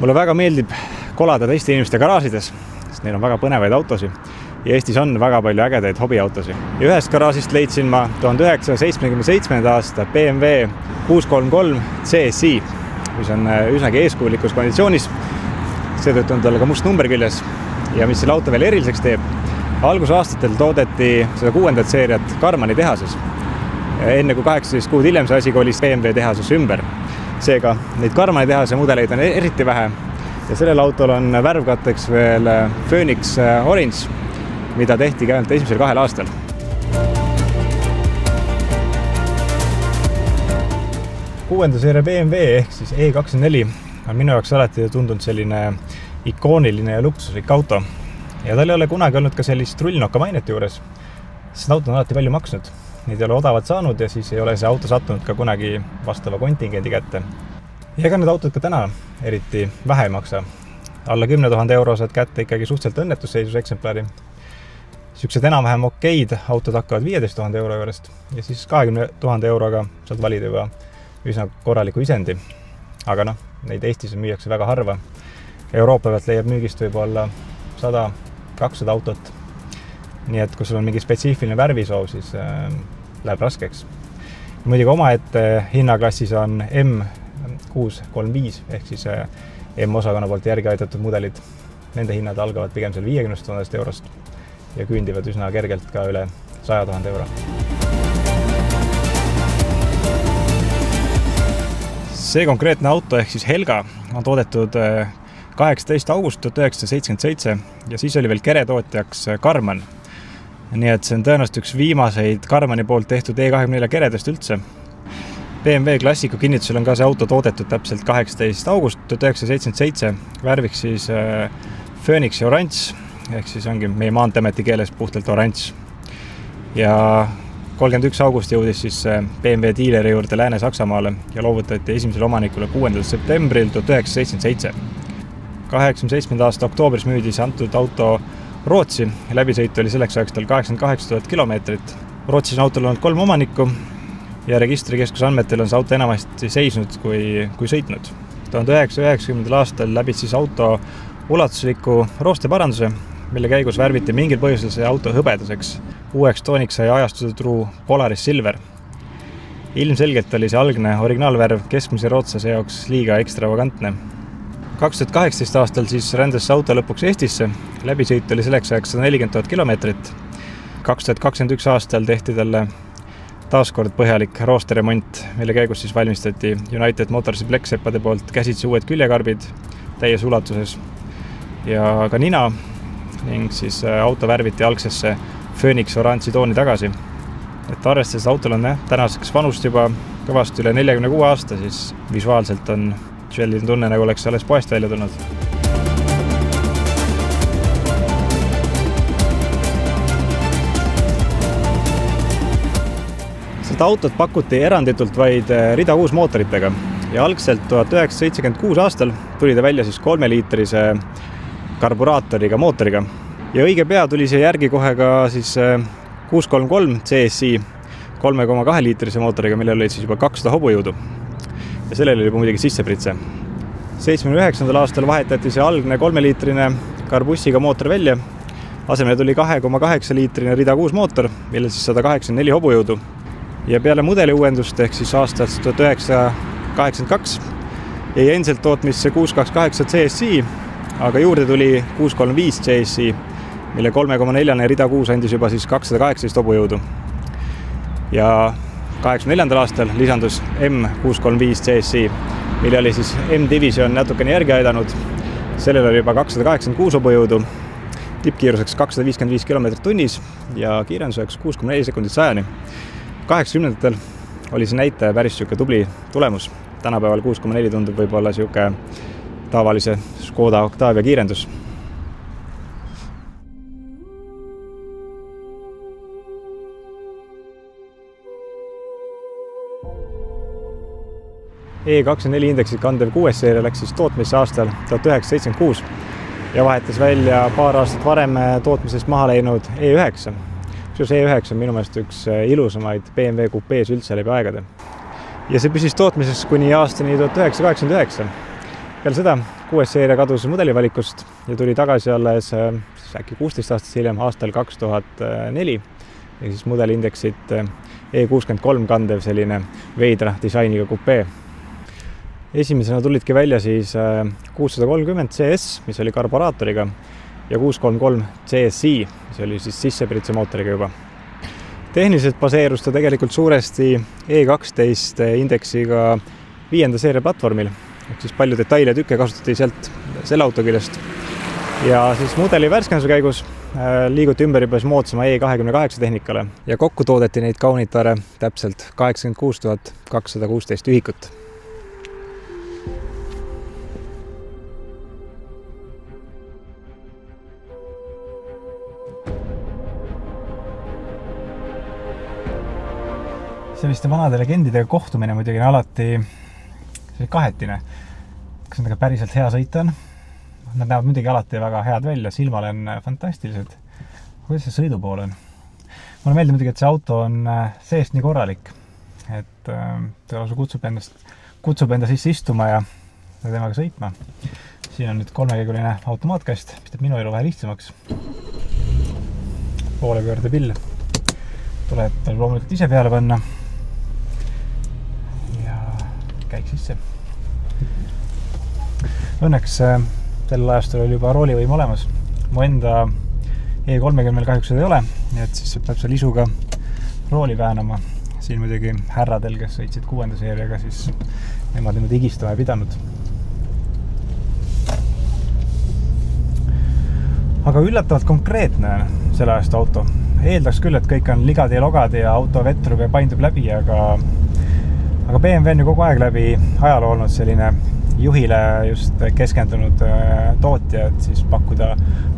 Mulle väga meeldib kolada teiste inimeste garaažides, sest neil on väga põnevaid autosid ja Eestis on väga palju ägedaid hobiautosid. Ja ühest garaažist leidsin ma 1977. aasta BMW 633 CSI, mis on üsnagi eeskujulikus konditsioonis. Seetõttu on tal ka must number küljes ja mis selle auto veel eriliseks teeb. Algusaastatel toodeti seda 6. seeriat Karmani tehases. Enne kui 18 kuud hiljem see asi kolis BMW tehases ümber. Seega neid Karmani tehase mudeleid on eriti vähe ja sellel autol on värvkatteks veel Phoenix Orange, mida tehti ainult esimesel 2 aastal. Kuuenda seeria BMW ehk siis E24 on minu jaoks alati tundunud selline ikooniline ja luksuslik auto. Ja tal ei ole kunagi olnud ka sellist rullnoka mainet juures, sest auto on alati palju maksnud. Neid ei ole odavad saanud ja siis ei ole see auto sattunud ka kunagi vastava kontingendi kätte. Ja ega need autod ka täna eriti vähe ei maksa. Alla 10 000 euro saad kätte ikkagi suhteliselt õnnetusseisus eksemplari. Süksed enam-vähem okeid autod hakkavad 15 000 euro juurest ja siis 20 000 euroga saad valida juba üsna korraliku isendi. Aga neid Eestis müüakse väga harva. Euroopa pealt leiab müügist võib-olla 100-200 autot. Nii et kui sul on mingi spetsiifiline värvisoov, siis läheb raskeks. Muidugi omaette hinnaklassis on M635 ehk siis M-osakonna poolt järgi aitatud mudelid. Nende hinnad algavad pigem seal 50 000 eurost ja küündivad üsna kergelt ka üle 100 000 euro. See konkreetne auto ehk siis Helga on toodetud 18. august 1977 ja siis oli veel keretootjaks Karman. Nii et see on tõenäoliselt üks viimaseid Karmani poolt tehtud E24 keredest üldse. BMW klassiku kinnitusel on ka see auto toodetud täpselt 18. august 1977. Värviks siis Phoenix Orange ehk siis ongi meie maanteameti keeles puhtalt oranž. Ja 31. august jõudis siis BMW diileri juurde Lääne-Saksamaale ja loovutati esimesele omanikule 6. septembril 1977. 87. aasta oktoobris müüdis antud auto Rootsi. Läbisõit oli selleks ajaks tal 88 000 kilomeetrit. Rootsis on autol olnud 3 omanikku ja registrikeskuse andmetel on see auto enamasti seisnud kui sõitnud. 1990. aastal läbis siis auto ulatusliku roosteparanduse, mille käigus värviti mingil põhjusel see auto hõbedaseks. Uueks tooniks sai ajastuda truu Polaris Silver. Ilmselgelt oli see algne originaalvärv keskmise rootslase jaoks liiga ekstravagantne. 2018 aastal siis rändas see auto lõpuks Eestisse. Läbisõit oli selleks ajaks 140 000 kilomeetrit. 2021 aastal tehti talle taaskord põhjalik roosteremont, mille käigus siis valmistati United Motorsi pleksseppade poolt käsitsi uued küljekarbid täies ulatuses ja ka nina ning siis auto värviti algsesse Phoenix Orange'i tooni tagasi. Et arvestades autol on tänaseks vanust juba kõvasti üle 46 aasta, siis visuaalselt on selline tunne, nagu oleks alles poest välja tulnud. Seda autot pakuti eranditult vaid rida uusmootoritega ja algselt 1976 aastal tuli ta välja siis 3-liitrise karburaatoriga mootoriga. Ja õige pea tuli see järgi kohe ka siis 633 CSI 3,2-liitrise mootoriga, millel oli siis juba 200 hobujõudu. Ja sellel oli juba muidugi sissepritse. 79. aastal vahetati see algne 3-liitrine karbussiga mootor välja. Asemele tuli 2,8-liitrine rida 6 mootor, millel siis 184 hobujõudu. Ja peale mudeli uuendust ehk siis aastast 1982 jäi endiselt tootmisse 628 CSI, aga juurde tuli 635 CSI, mille 3,4 rida 6 andis juba siis 218 hobujõudu. Ja 84. aastal lisandus M635 CSI, mille oli siis M-division natukene järgi aidanud. Sellel oli juba 286 hobujõudu, tippkiiruseks 255 km tunnis ja kiirenduseks 6,4 sekundit 100-ni. 80-ndatel oli see näitaja päris tubli tulemus. Tänapäeval 6,4 tundub võib-olla siuke tavalise Škoda Octavia kiirendus. E24 indeksit kandev 6. seeria läks siis tootmisse aastal 1976 ja vahetas välja paar aastat varem tootmisest maha läinud E9. E9 on minu meelest üks ilusamaid BMW kupees üldse läbi aegade. Ja see püsis tootmises kuni aastani 1989. Peale seda 6. seeria kadus mudelivalikust ja tuli tagasi alles äkki 16 aastat hiljem, aastal 2004. Ja siis mudeliindeksit E63 kandev selline veidra disainiga kupee. Esimesena tulidki välja siis 630 CS, mis oli karburaatoriga, ja 633 CSI, mis oli siis sissepritse mootoriga juba. Tehniliselt baseerus ta tegelikult suuresti E12 indeksiga 5. seeria platvormil, ehk siis palju detaile ja tükke kasutati sealt selle auto küljest. Ja siis mudeli värskenduse käigus liiguti ümber juba moodsama E28 tehnikale ja kokku toodeti neid kaunitare täpselt 86 216 ühikut. Selliste vanade legendidega kohtumine muidugi on alati kahetine. Kas nendega päriselt hea sõita on? Nad näevad muidugi alati väga head välja, silmale on fantastilised. Kuidas see sõidu pool on? Mulle meeldib muidugi, et see auto on seest nii korralik, et ta kutsub enda sisse istuma ja temaga sõitma. Siin on nüüd 3-käiguline automaatkast, mis teeb minu elu vähe lihtsamaks. Poole pöörde pill. Tuleb loomulikult ise peale panna. Käik sisse. Õnneks sellel ajastul oli juba roolivõim olemas. Mu enda E30 kahjuks seda ei ole, nii et siis peab seal isuga rooli väänama. Siin muidugi härradel, kes sõitsid 6. seeriaga, siis nemad niimoodi higistama ei pidanud. Aga üllatavalt konkreetne on selle ajastu auto. Eeldaks küll, et kõik on ligad ja logad ja auto vetrub ja paindub läbi, aga BMW on ju kogu aeg läbi ajaloo olnud selline juhile just keskendunud tootja, et siis pakkuda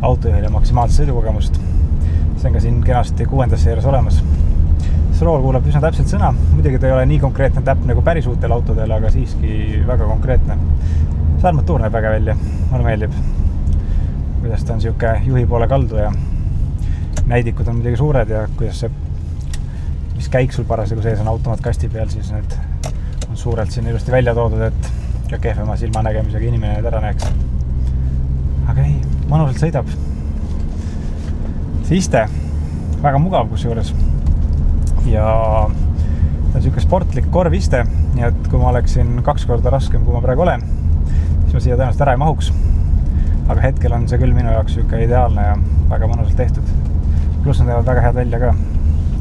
autojuhile maksimaalset sõidukogemust. See on ka siin kenasti 6. seerias olemas. See rool kuulab üsna täpselt sõna. Muidugi ta ei ole nii konkreetne täpne nagu päris uutel autodel, aga siiski väga konkreetne. See armatuur näeb väga välja. Mulle meeldib, kuidas ta on siuke juhi poole kaldu ja näidikud on muidugi suured ja kuidas see, mis käik sul parasjagu sees on automaatkasti peal, siis need on suurelt siin ilusti välja toodud, et ka kehvema silmanägemisega inimene need ära näeks. Aga ei, mõnusalt sõidab. See iste, väga mugav kusjuures. Ja ta on siuke sportlik korviste, nii et kui ma oleksin 2 korda raskem, kui ma praegu olen, siis ma siia tõenäoliselt ära ei mahuks. Aga hetkel on see küll minu jaoks siuke ideaalne ja väga mõnusalt tehtud. Pluss on teevad väga head välja ka.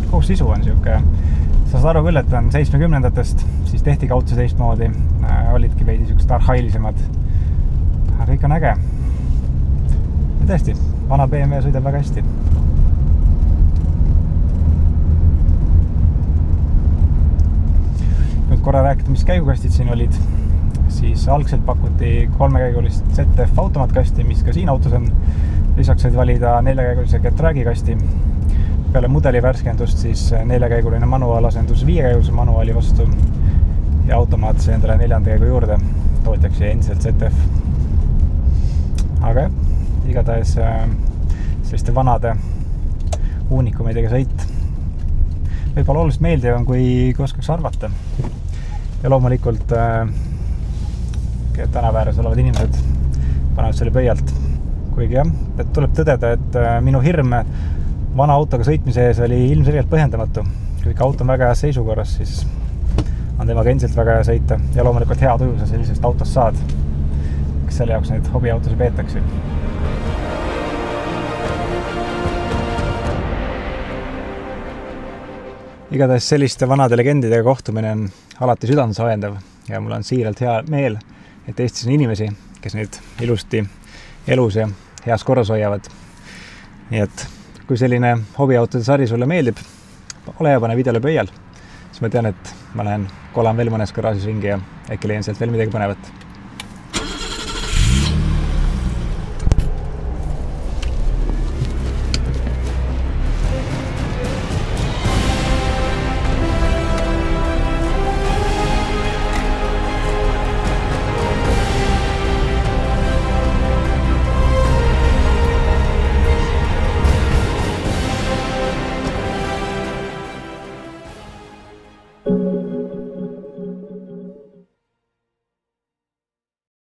Kogu sisu on siuke, sa saad aru küll, et on 70-ndatest, siis tehti kaudse teistmoodi, olidki veidi siuksed arhailisemad. Aga kõik on äge. Ja tõesti, vana BMW sõidab väga hästi. Nüüd korra rääkida, mis käigukastid siin olid, siis algselt pakuti 3-käigulist ZF automaatkasti, mis ka siin autos on. Lisaks said valida 4-käigulise Getragi kasti. Peale mudeli värskendust siis 4-käiguline manuaal asendus 5-käigulise manuaali vastu ja automaat sai endale 4. käigu juurde. Tootjaks ja endiselt ZF. Aga igatahes selliste vanade uunikumidega sõit. Võib-olla oluliselt meeldiv on, kui oskaks arvata. Ja loomulikult tänavääres olevad inimesed panevad selle pöialt. Kuigi jah, tuleb tõdeda, et minu hirm vana autoga sõitmise ees oli ilmselgelt põhjendamatu. Kui ikka auto on väga hea seisukorras, siis on temaga endiselt väga hea sõita ja loomulikult hea tuju sa sellisest autost saad. Kes selle jaoks neid hobiautosi peetakse. Igatahes selliste vanade legendidega kohtumine on alati südamesoojendav ja mul on siiralt hea meel, et Eestis on inimesi, kes neid ilusti elus ja heas korras hoiavad. Nii et kui selline hobiautode sari sulle meeldib, ole ja pane videole pöial, siis ma tean, et ma lähen kolan veel mõnes garaažis ringi ja äkki leian sealt veel midagi põnevat.